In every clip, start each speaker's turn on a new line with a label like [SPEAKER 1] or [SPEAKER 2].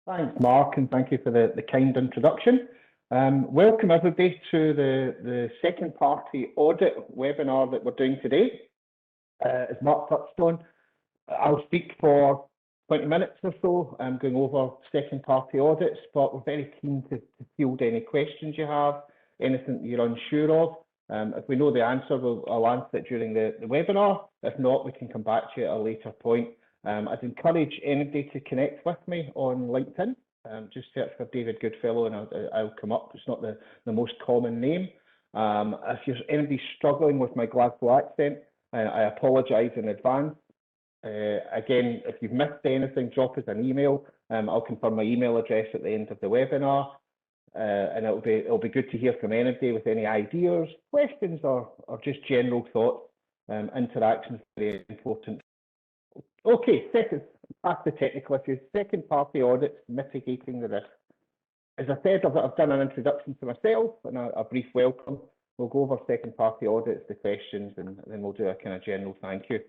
[SPEAKER 1] Thanks, Mark, and thank you for the kind introduction. Welcome everybody to the second party audit webinar that we're doing today. As Mark touched on, I'll speak for 20 minutes or so, going over second party audits, but we're very keen to field any questions you have, anything that you're unsure of. If we know the answer, I'll answer it during the webinar. If not, we can come back to you at a later point. I'd encourage anybody to connect with me on LinkedIn. Just search for David Goodfellow and I'll come up. It's not the most common name. If you're anybody struggling with my Glasgow accent, I apologise in advance. Again, if you've missed anything, drop us an email. I'll confirm my email address at the end of the webinar. And it'll be good to hear from anybody with any ideas, questions, or just general thoughts. Interactions are very important. Okay, past the technical issues. Second party audits, mitigating the risk. As I said, I've done an introduction to myself and a brief welcome. We'll go over second party audits, the questions, and then we'll do a kind of general thank you.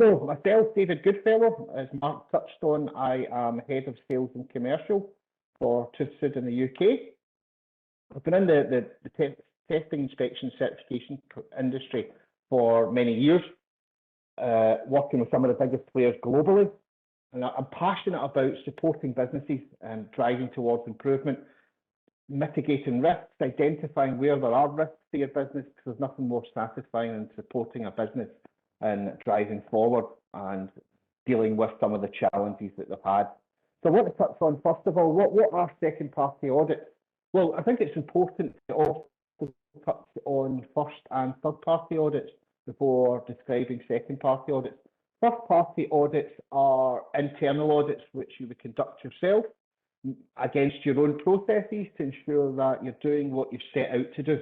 [SPEAKER 1] So myself, David Goodfellow, as Mark touched on, I am Head of Sales and Commercial for Toothsud in the UK. I've been in the testing, inspection, certification industry for many years, working with some of the biggest players globally. And I'm passionate about supporting businesses and driving towards improvement, mitigating risks, identifying where there are risks to your business, because there's nothing more satisfying than supporting a business and driving forward and dealing with some of the challenges that they've had. So I want to touch on, first of all, what are second party audits? Well, I think it's important to also touch on first and third party audits before describing second party audits. First party audits are internal audits which you would conduct yourself against your own processes to ensure that you're doing what you've set out to do.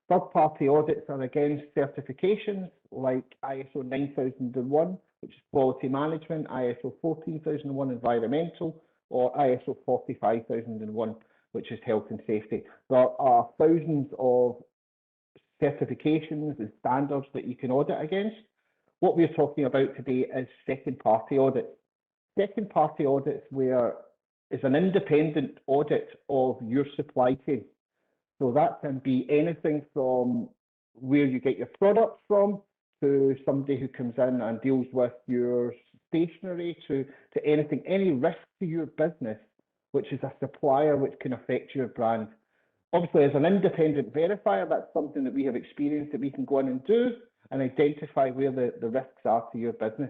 [SPEAKER 1] Third party audits are against certifications like ISO 9001, which is quality management, ISO 14001 environmental, or ISO 45001, which is health and safety. There are thousands of certifications and standards that you can audit against. What we're talking about today is second party audits. Second party audits is an independent audit of your supply chain. So that can be anything from where you get your products from, to somebody who comes in and deals with your stationery, to anything, any risk to your business, which is a supplier which can affect your brand. Obviously, as an independent verifier, that's something that we have experienced that we can go in and do and identify where the risks are to your business.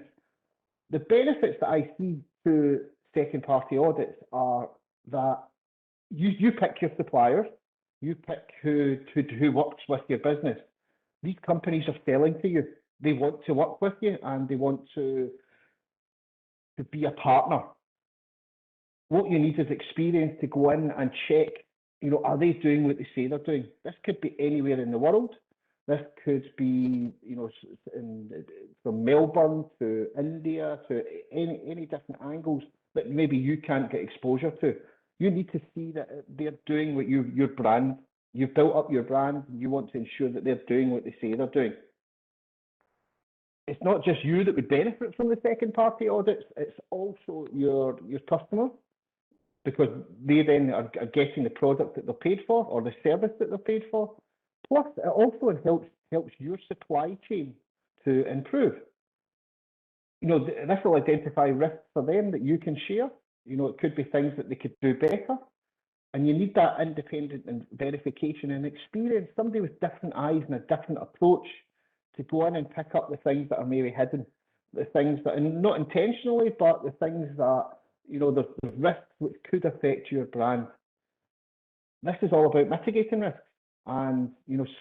[SPEAKER 1] The benefits that I see to second party audits are that you pick your suppliers, you pick who works with your business. These companies are selling to you. They want to work with you and they want to be a partner. What you need is experience to go in and check, are they doing what they say they're doing? This could be anywhere in the world. This could be, from Melbourne to India to any different angles that maybe you can't get exposure to. You need to see that they're doing what your brand, you've built up your brand, and you want to ensure that they're doing what they say they're doing. It's not just you that would benefit from the second party audits, it's also your customer, because they then are getting the product that they're paid for or the service that they're paid for. Plus, it also helps your supply chain to improve. This will identify risks for them that you can share. It could be things that they could do better. And you need that independent and verification and experience, somebody with different eyes and a different approach to go in and pick up the things that are maybe hidden, the things that, and not intentionally, but the things that, there's risks which could affect your brand. This is all about mitigating risks and,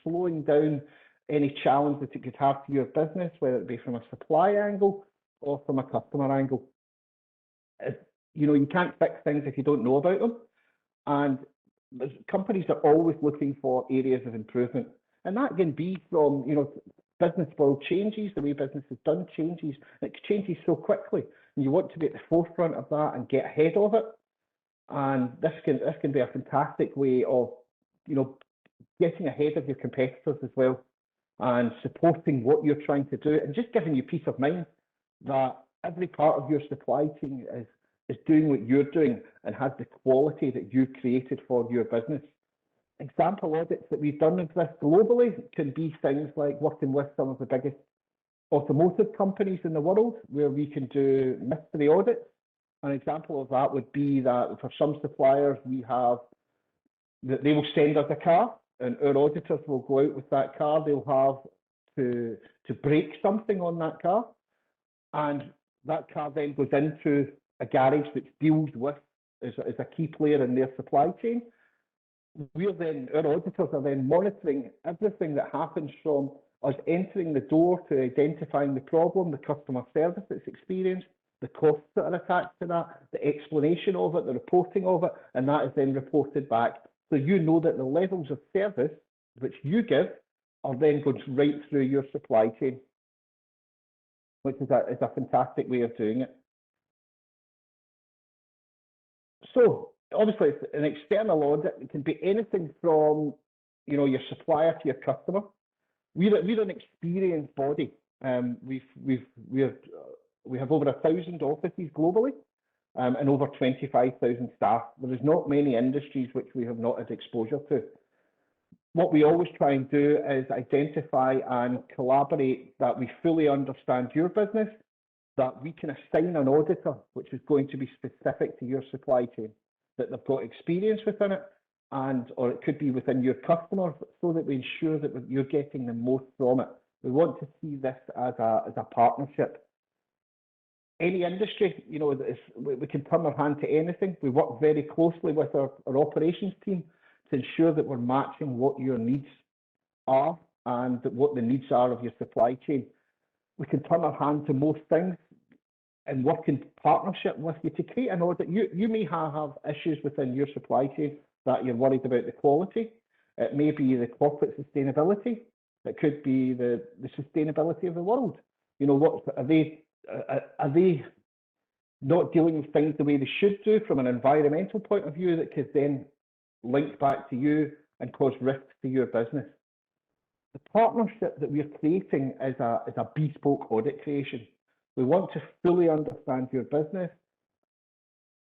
[SPEAKER 1] slowing down any challenge that it could have to your business, whether it be from a supply angle or from a customer angle. You can't fix things if you don't know about them. And companies are always looking for areas of improvement. And that can be from, business world changes, the way business is done changes, it changes so quickly. And you want to be at the forefront of that and get ahead of it. And this can be a fantastic way of, getting ahead of your competitors as well and supporting what you're trying to do and just giving you peace of mind that every part of your supply chain is is doing what you're doing and has the quality that you created for your business. Example audits that we've done of this globally can be things like working with some of the biggest automotive companies in the world, where we can do mystery audits. An example of that would be that for some suppliers, we have that they will send us a car, and our auditors will go out with that car. They'll have to break something on that car, and that car then goes into a garage that deals with as a key player in their supply chain. Our auditors are then monitoring everything that happens from us entering the door to identifying the problem, the customer service that's experienced, the costs that are attached to that, the explanation of it, the reporting of it, and that is then reported back. So you know that the levels of service which you give are then going right through your supply chain, which is a fantastic way of doing it. So obviously, an external audit, it can be anything from, your supplier to your customer. We're an experienced body. We have over 1,000 offices globally, and over 25,000 staff. There is not many industries which we have not had exposure to. What we always try and do is identify and collaborate that we fully understand your business, that we can assign an auditor which is going to be specific to your supply chain, that they've got experience within it, or it could be within your customer, so that we ensure that you're getting the most from it. We want to see this as a partnership. Any industry, we can turn our hand to anything. We work very closely with our operations team to ensure that we're matching what your needs are and what the needs are of your supply chain. We can turn our hand to most things and work in partnership with you to create an audit. You may have issues within your supply chain that you're worried about the quality. It may be the corporate sustainability. It could be the sustainability of the world. Are they not dealing with things the way they should do from an environmental point of view that could then link back to you and cause risks to your business? The partnership that we're creating is a bespoke audit creation. We want to fully understand your business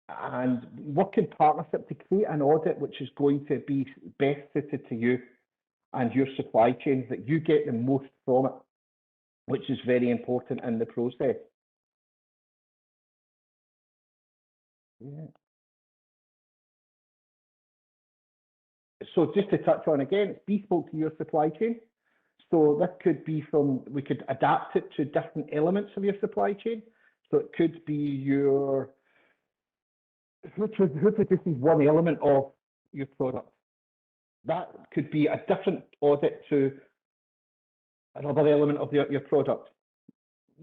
[SPEAKER 1] and work in partnership to create an audit which is going to be best suited to you and your supply chain, that you get the most from it, which is very important in the process. Yeah. So just to touch on again, it's bespoke to your supply chain. So this could be we could adapt it to different elements of your supply chain. So it could be who produces one element of your product. That could be a different audit to another element of your product.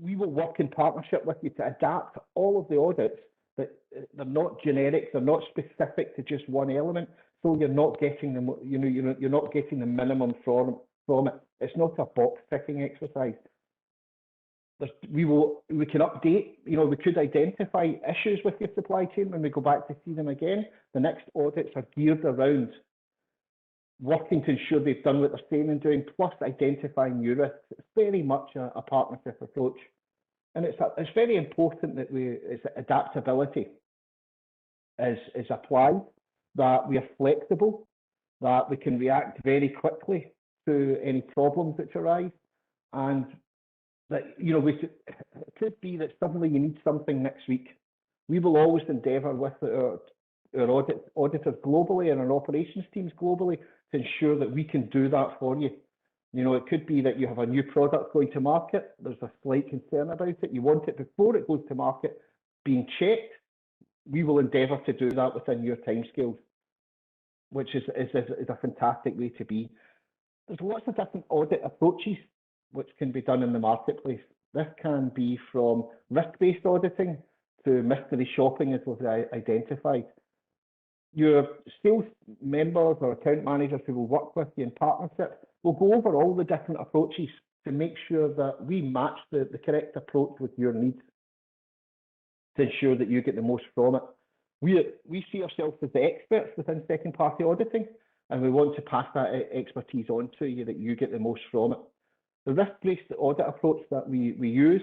[SPEAKER 1] We will work in partnership with you to adapt all of the audits, that they're not generic, they're not specific to just one element. So you're not getting you're not getting the minimum from it. It's not a box ticking exercise. We can update. We could identify issues with your supply chain when we go back to see them again. The next audits are geared around working to ensure they've done what they're saying and doing, plus identifying new risks. It's very much a partnership approach, and it's very important that adaptability is applied, that we are flexible, that we can react very quickly to any problems that arise, and that it could be that suddenly you need something next week. We will always endeavour with our auditors globally and our operations teams globally to ensure that we can do that for you. It could be that you have a new product going to market. There's a slight concern about it. You want it before it goes to market being checked. We will endeavour to do that within your timescales, which is a fantastic way to be. There's lots of different audit approaches which can be done in the marketplace. This can be from risk-based auditing to mystery shopping, as we've identified. Your sales members or account managers who will work with you in partnership will go over all the different approaches to make sure that we match the correct approach with your needs to ensure that you get the most from it. We see ourselves as the experts within second-party auditing, and we want to pass that expertise on to you, that you get the most from it. The risk-based audit approach that we use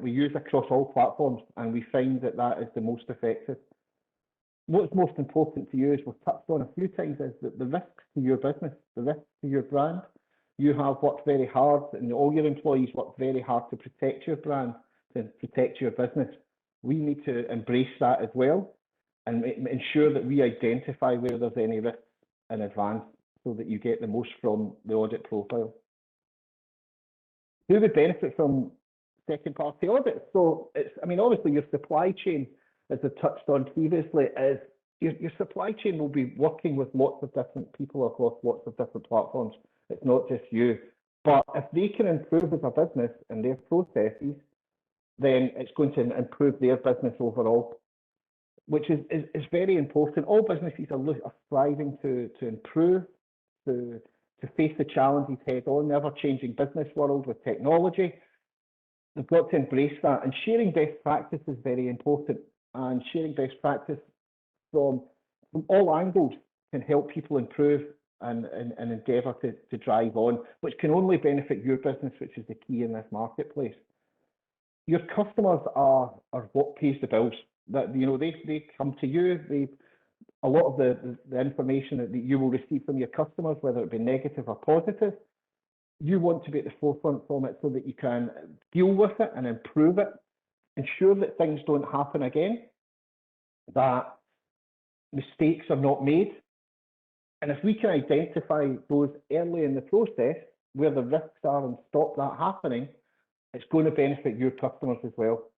[SPEAKER 1] we use across all platforms, and we find that that is the most effective. What's most important to you, as we've touched on a few times, is that the risks to your business, the risks to your brand. You have worked very hard, and all your employees work very hard to protect your brand, to protect your business. We need to embrace that as well, and ensure that we identify where there's any risks in advance, so that you get the most from the audit profile. Who would benefit from second-party audits? So it's, I mean, obviously your supply chain, as I touched on previously, is your supply chain will be working with lots of different people across lots of different platforms. It's not just you. But if they can improve as a business and their processes, then it's going to improve their business overall, which is very important. All businesses are striving to improve, to face the challenges head on, the ever-changing business world with technology. They've got to embrace that, and sharing best practice is very important. And sharing best practice from all angles can help people improve and endeavour to drive on, which can only benefit your business, which is the key in this marketplace. Your customers are what pays the bills. That, you know, they come to you. A lot of the information that you will receive from your customers, whether it be negative or positive, you want to be at the forefront from it so that you can deal with it and improve it, ensure that things don't happen again, that mistakes are not made. And if we can identify those early in the process, where the risks are, and stop that happening, it's going to benefit your customers as well.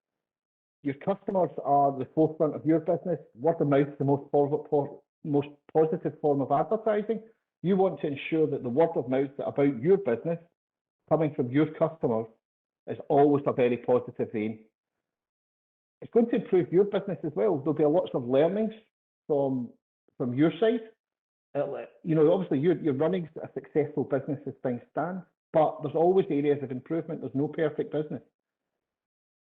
[SPEAKER 1] Your customers are the forefront of your business. Word of mouth is the most positive form of advertising. You want to ensure that the word of mouth about your business coming from your customers is always a very positive vein. It's going to improve your business as well. There'll be lots of learnings from your side. You know, obviously you're running a successful business as things stand, but there's always areas of improvement. There's no perfect business.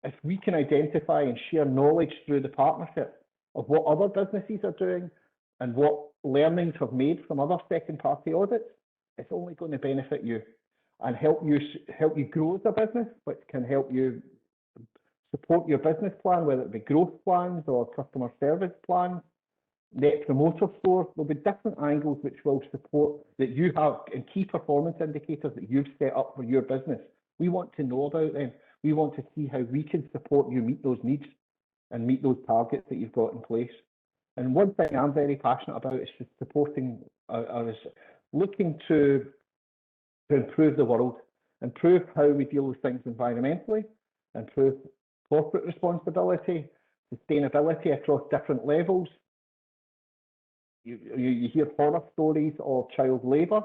[SPEAKER 1] If we can identify and share knowledge through the partnership of what other businesses are doing and what learnings have made from other second-party audits, it's only going to benefit you and help you grow as a business, which can help you support your business plan, whether it be growth plans or customer service plans, net promoter score. There'll be different angles which will support that you have, and key performance indicators that you've set up for your business. We want to know about them. We want to see how we can support you meet those needs and meet those targets that you've got in place. And one thing I'm very passionate about is just supporting, is looking to improve the world, improve how we deal with things environmentally, improve corporate responsibility, sustainability across different levels. You hear horror stories of child labour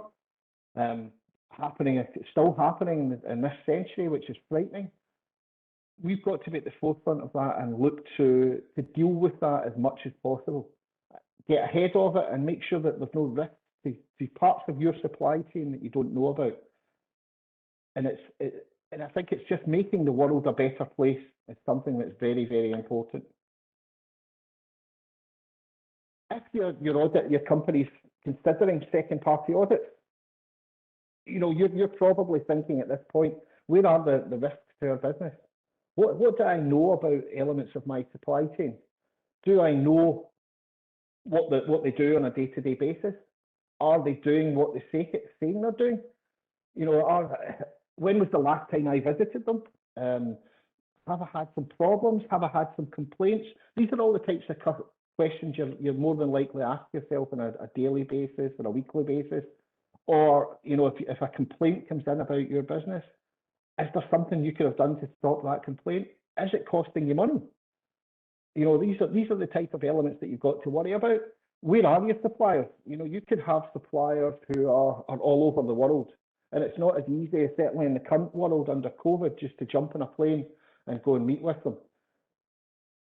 [SPEAKER 1] happening, still happening in this century, which is frightening. We've got to be at the forefront of that and look to deal with that as much as possible. Get ahead of it and make sure that there's no risk to parts of your supply chain that you don't know about. And I think it's just making the world a better place is something that's very, very important. If your company's considering second-party audits, you know, you're probably thinking at this point, where are the risks to our business? What do I know about elements of my supply chain? Do I know what they do on a day-to-day basis? Are they doing what they saying they're doing? You know, when was the last time I visited them? Have I had some problems? Have I had some complaints? These are all the types of questions you're more than likely to ask yourself on a daily basis or a weekly basis. Or, you know, if a complaint comes in about your business, is there something you could have done to stop that complaint? Is it costing you money? You know, these are the type of elements that you've got to worry about. Where are your suppliers? You know, you could have suppliers who are all over the world, and it's not as easy, certainly in the current world under COVID, just to jump on a plane and go and meet with them.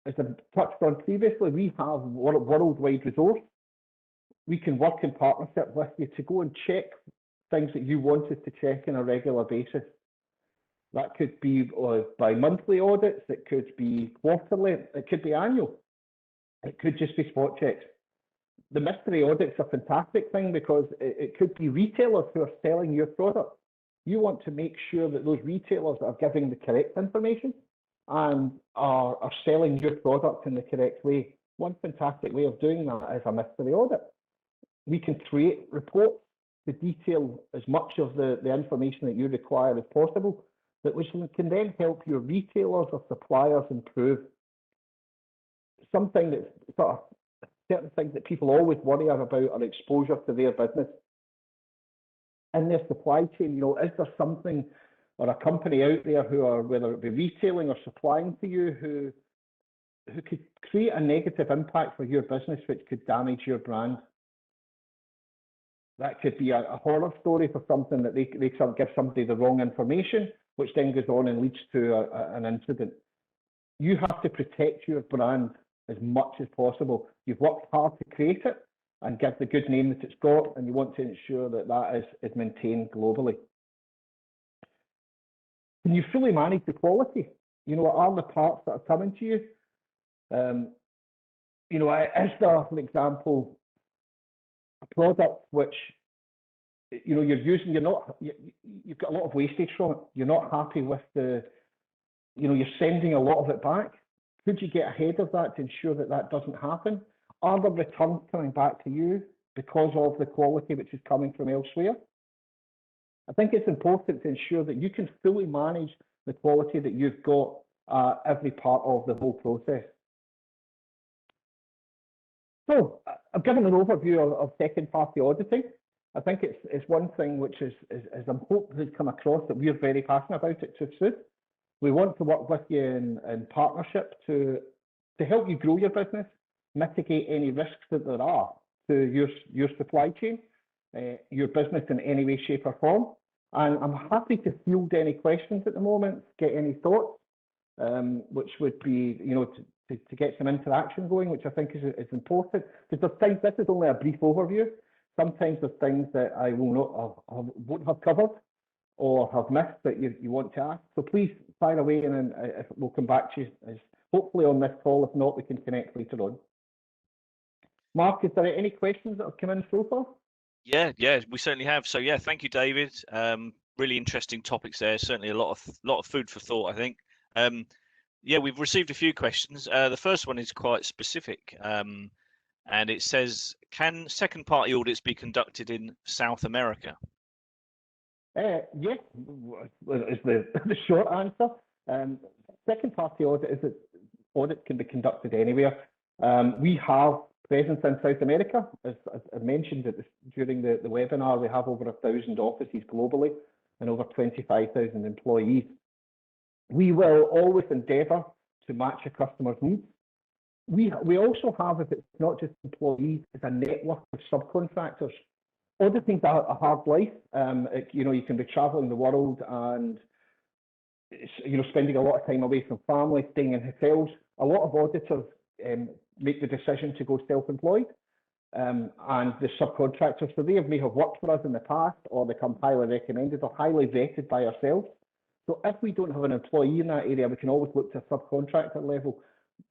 [SPEAKER 1] As I touched on previously, we have worldwide resource. We can work in partnership with you to go and check things that you want us to check on a regular basis. That could be by monthly audits, it could be quarterly, it could be annual. It could just be spot checks. The mystery audit's a fantastic thing because it could be retailers who are selling your product. You want to make sure that those retailers are giving the correct information. and are selling your product in the correct way. One fantastic way of doing that is a mystery audit. We can create reports to detail as much of the information that you require as possible, that which can then help your retailers or suppliers improve. Something that's sort of certain things that people always worry about are exposure to their business in their supply chain. Is there something or a company out there who are, whether it be retailing or supplying to you, who could create a negative impact for your business, which could damage your brand? That could be a horror story for something that they give somebody the wrong information, which then goes on and leads to an incident. You have to protect your brand as much as possible. You've worked hard to create it and give the good name that it's got, and you want to ensure that that is maintained globally. Can you fully manage the quality? What are the parts that are coming to you? Is there, for example, a product which you're using, you've got a lot of wastage from it. You're not happy with you're sending a lot of it back. Could you get ahead of that to ensure that that doesn't happen? Are there returns coming back to you because of the quality which is coming from elsewhere? I think it's important to ensure that you can fully manage the quality that you've got every part of the whole process. So I've given an overview of second-party auditing. I think it's one thing which is I'm hoping has come across that we're very passionate about it too. We want to work with you in partnership to help you grow your business, mitigate any risks that there are to your supply chain, your business in any way, shape or form. And I'm happy to field any questions at the moment, get any thoughts, which would be, to get some interaction going, which I think is important. Because sometimes this is only a brief overview. Sometimes there's things that I won't have covered or have missed that you want to ask. So please fire away, and then we'll come back to you hopefully on this call. If not, we can connect later on. Mark, is there any questions that have come in so far?
[SPEAKER 2] Yeah, we certainly have. So yeah, thank you, David. Really interesting topics there. Certainly a lot of food for thought, I think. Yeah, we've received a few questions. The first one is quite specific, and it says, can second-party audits be conducted in South America?
[SPEAKER 1] Yes, is the short answer. Second-party audit can be conducted anywhere. We have presence in South America. As I mentioned during the webinar, we have over 1,000 offices globally and over 25,000 employees. We will always endeavour to match a customer's needs. We also have, if it's not just employees, it's a network of subcontractors. Auditing's a hard life. You can be travelling the world and spending a lot of time away from family, staying in hotels. A lot of auditors make the decision to go self-employed, and the subcontractors, so they may have worked for us in the past, or become highly recommended or highly vetted by ourselves. So if we don't have an employee in that area, we can always look to a subcontractor level,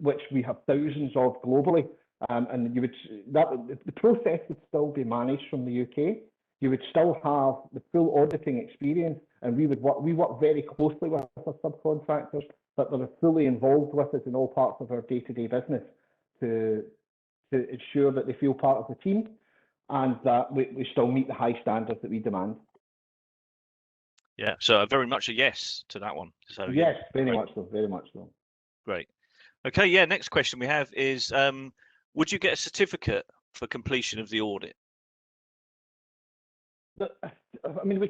[SPEAKER 1] which we have thousands of globally. And the process would still be managed from the UK. You would still have the full auditing experience, and we work very closely with our subcontractors, but they're fully involved with us in all parts of our day-to-day business to ensure that they feel part of the team and that we still meet the high standards that we demand.
[SPEAKER 2] Yeah, so very much a yes to that one. So
[SPEAKER 1] yes, very much so, very much so.
[SPEAKER 2] Great. Okay, yeah, next question we have is, would you get a certificate for completion of the audit?
[SPEAKER 1] I mean,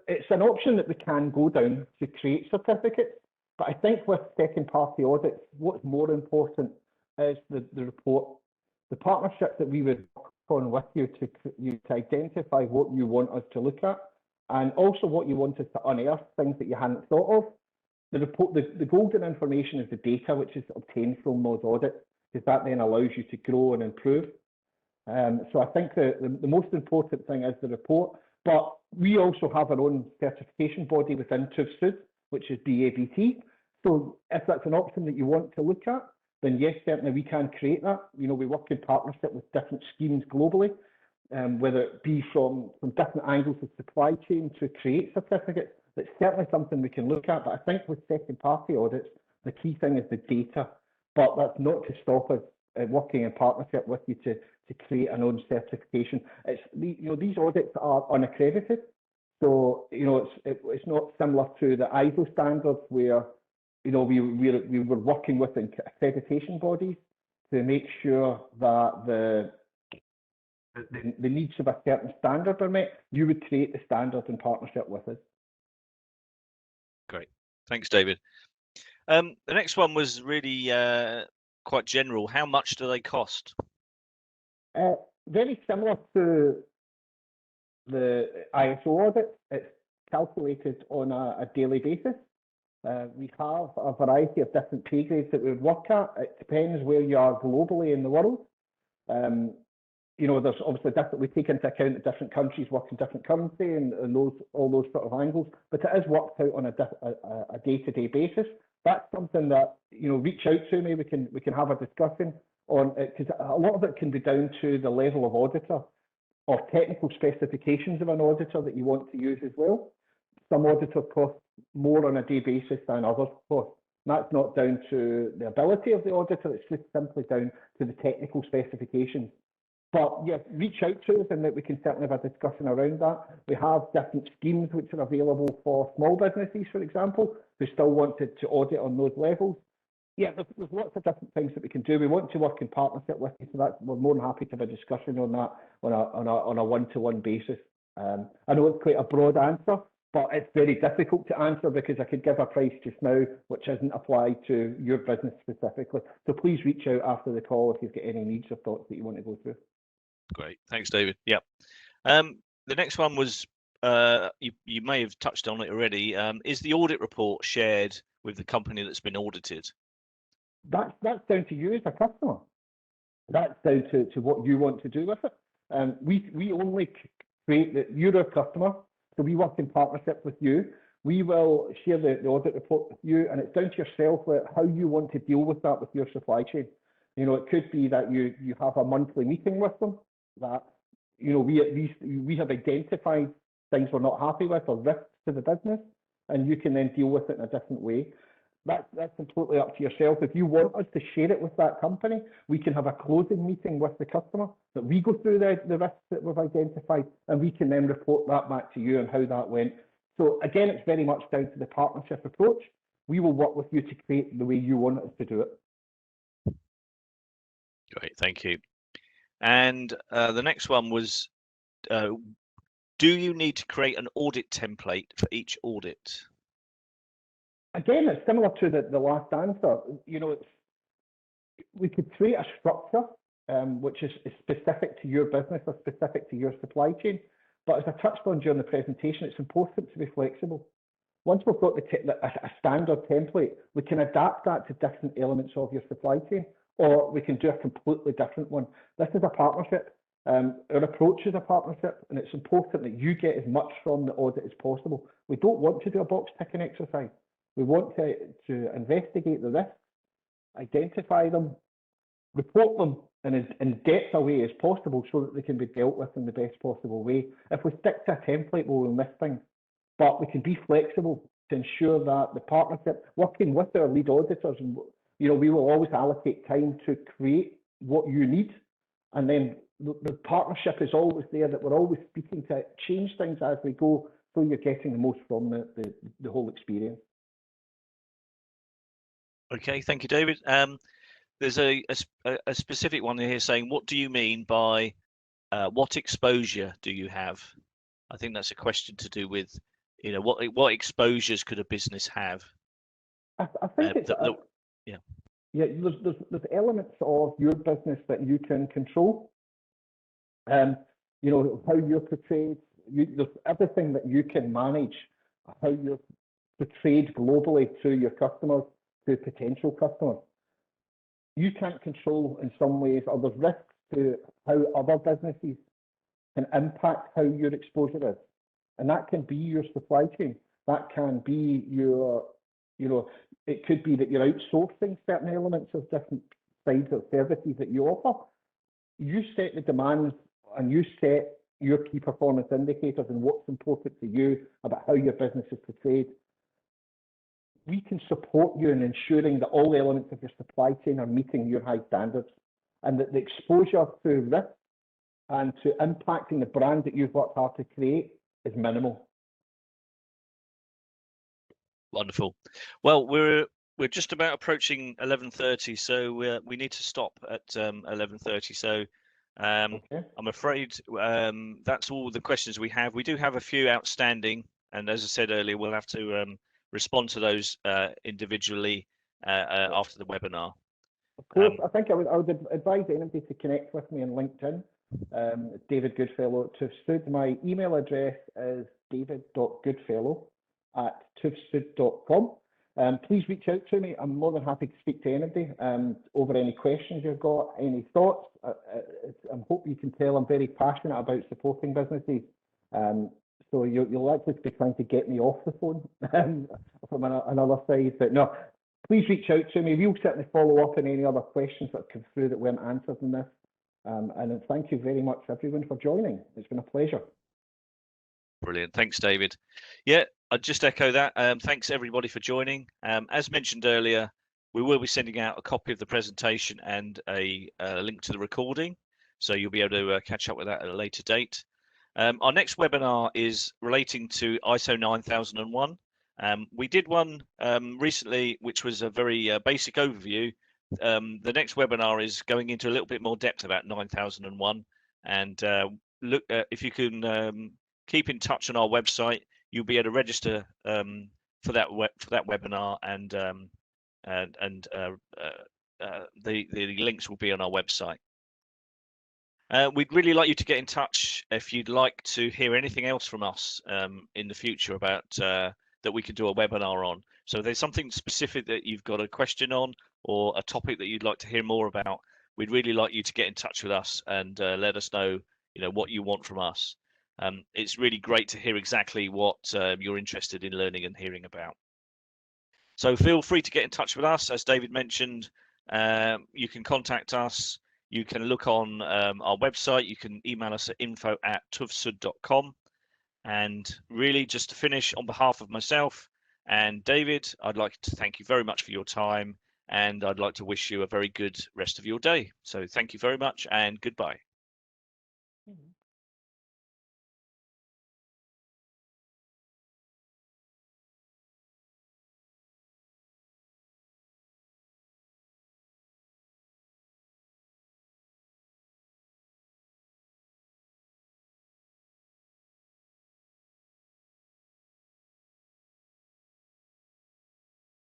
[SPEAKER 1] it's an option that we can go down to create certificates, but I think with second-party audits, what's more important is the report, the partnership that we would work on with you to identify what you want us to look at, and also what you want us to unearth, things that you hadn't thought of. The report, the golden information is the data which is obtained from those audits, because that then allows you to grow and improve. So I think the most important thing is the report, but we also have our own certification body within TÜV, which is BABT. So if that's an option that you want to look at, then yes, certainly we can create that. We work in partnership with different schemes globally, whether it be from different angles of supply chain to create certificates. It's certainly something we can look at, but I think with second-party audits, The key thing is the data, but that's not to stop us working in partnership with you to create an own certification. It's these audits are unaccredited, so it's not similar to the ISO standards where we were working with accreditation bodies to make sure that the needs of a certain standard are met. You would create the standard in partnership with us.
[SPEAKER 2] Great, thanks, David. The next one was really quite general. How much do they cost?
[SPEAKER 1] Very similar to the ISO audit. It's calculated on a daily basis. We have a variety of different pay grades that we work at. It depends where you are globally in the world. There's obviously we take into account that different countries work in different currency and all those sort of angles, but it is worked out on a day-to-day basis. That's something that reach out to me. We can have a discussion on it, because a lot of it can be down to the level of auditor or technical specifications of an auditor that you want to use as well. Some auditors cost more on a day basis than others cost. And that's not down to the ability of the auditor, it's just simply down to the technical specifications. But yes, reach out to us and that we can certainly have a discussion around that. We have different schemes which are available for small businesses, for example, who still wanted to audit on those levels. Yeah, there's lots of different things that we can do. We want to work in partnership with you, so we're more than happy to have a discussion on that on a one-to-one basis. I know it's quite a broad answer, but it's very difficult to answer because I could give a price just now which isn't applied to your business specifically. So please reach out after the call if you've got any needs or thoughts that you want to go through.
[SPEAKER 2] Great, thanks, David. Yeah. The next one was you may have touched on it already. Is the audit report shared with the company that's been audited?
[SPEAKER 1] That's down to you as a customer. That's down to what you want to do with it. We only create that you're a customer, so we work in partnership with you. We will share the audit report with you, and it's down to yourself how you want to deal with that with your supply chain. It could be that you have a monthly meeting with them, that we have identified things we're not happy with or risks to the business, and you can then deal with it in a different way. That's completely up to yourself. If you want us to share it with that company, we can have a closing meeting with the customer that we go through the risks that we've identified, and we can then report that back to you and how that went. So again, it's very much down to the partnership approach. We will work with you to create the way you want us to do it.
[SPEAKER 2] Great, thank you. And the next one was, do you need to create an audit template for each audit?
[SPEAKER 1] Again, it's similar to the last answer. We could create a structure which is specific to your business or specific to your supply chain. But as I touched on during the presentation, it's important to be flexible. Once we've got a standard template, we can adapt that to different elements of your supply chain, or we can do a completely different one. This is a partnership. Our approach is a partnership, and it's important that you get as much from the audit as possible. We don't want to do a box ticking exercise. We want to investigate the risks, identify them, report them in as in-depth a way as possible so that they can be dealt with in the best possible way. If we stick to a template, we will miss things. But we can be flexible to ensure that the partnership, working with our lead auditors, we will always allocate time to create what you need. And then the partnership is always there, that we're always speaking to change things as we go, so you're getting the most from the whole experience.
[SPEAKER 2] Okay, thank you, David. There's a specific one here saying, what do you mean by what exposure do you have? I think that's a question to do with, what exposures could a business have?
[SPEAKER 1] I think it's there's elements of your business that you can control. How you're portrayed. There's everything that you can manage, how you're portrayed globally to your customers, to potential customers. You can't control in some ways, or there's risks to how other businesses can impact how your exposure is. And that can be your supply chain. That can be your, it could be that you're outsourcing certain elements of different sides of services that you offer. You set the demands and you set your key performance indicators and what's important to you about how your business is portrayed. we can support you in ensuring that all elements of your supply chain are meeting your high standards, and that the exposure to risk and to impacting the brand that you've worked hard to create is minimal.
[SPEAKER 2] Wonderful. Well, we're just about approaching 11:30, so we need to stop at 11:30. So
[SPEAKER 1] Okay.
[SPEAKER 2] I'm afraid that's all the questions we have. We do have a few outstanding, and as I said earlier, we'll have to respond to those individually after the webinar.
[SPEAKER 1] Of course, I think I would advise anybody to connect with me on LinkedIn. David Goodfellow at Tufsud. My email address is david.goodfellow@tufsud.com. Please reach out to me. I'm more than happy to speak to anybody over any questions you've got, any thoughts. I hope you can tell I'm very passionate about supporting businesses. So you'll likely be trying to get me off the phone from another side. But no, please reach out to me. We'll certainly follow up on any other questions that come through that weren't answered in this. And thank you very much, everyone, for joining. It's been a pleasure.
[SPEAKER 2] Brilliant. Thanks, David. Yeah, I'd just echo that. Thanks, everybody, for joining. As mentioned earlier, we will be sending out a copy of the presentation and a link to the recording, so you'll be able to catch up with that at a later date. Our next webinar is relating to ISO 9001. We did one recently, which was a very basic overview. The next webinar is going into a little bit more depth about 9001, and look if you can keep in touch on our website. You'll be able to register for that webinar, and the links will be on our website. We'd really like you to get in touch if you'd like to hear anything else from us in the future about that we could do a webinar on. So if there's something specific that you've got a question on, or a topic that you'd like to hear more about, we'd really like you to get in touch with us and let us know, what you want from us. It's really great to hear exactly what you're interested in learning and hearing about. So feel free to get in touch with us. As David mentioned, you can contact us. You can look on our website. You can email us at info@tufsud.com. And really, just to finish, on behalf of myself and David, I'd like to thank you very much for your time, and I'd like to wish you a very good rest of your day. So thank you very much, and goodbye.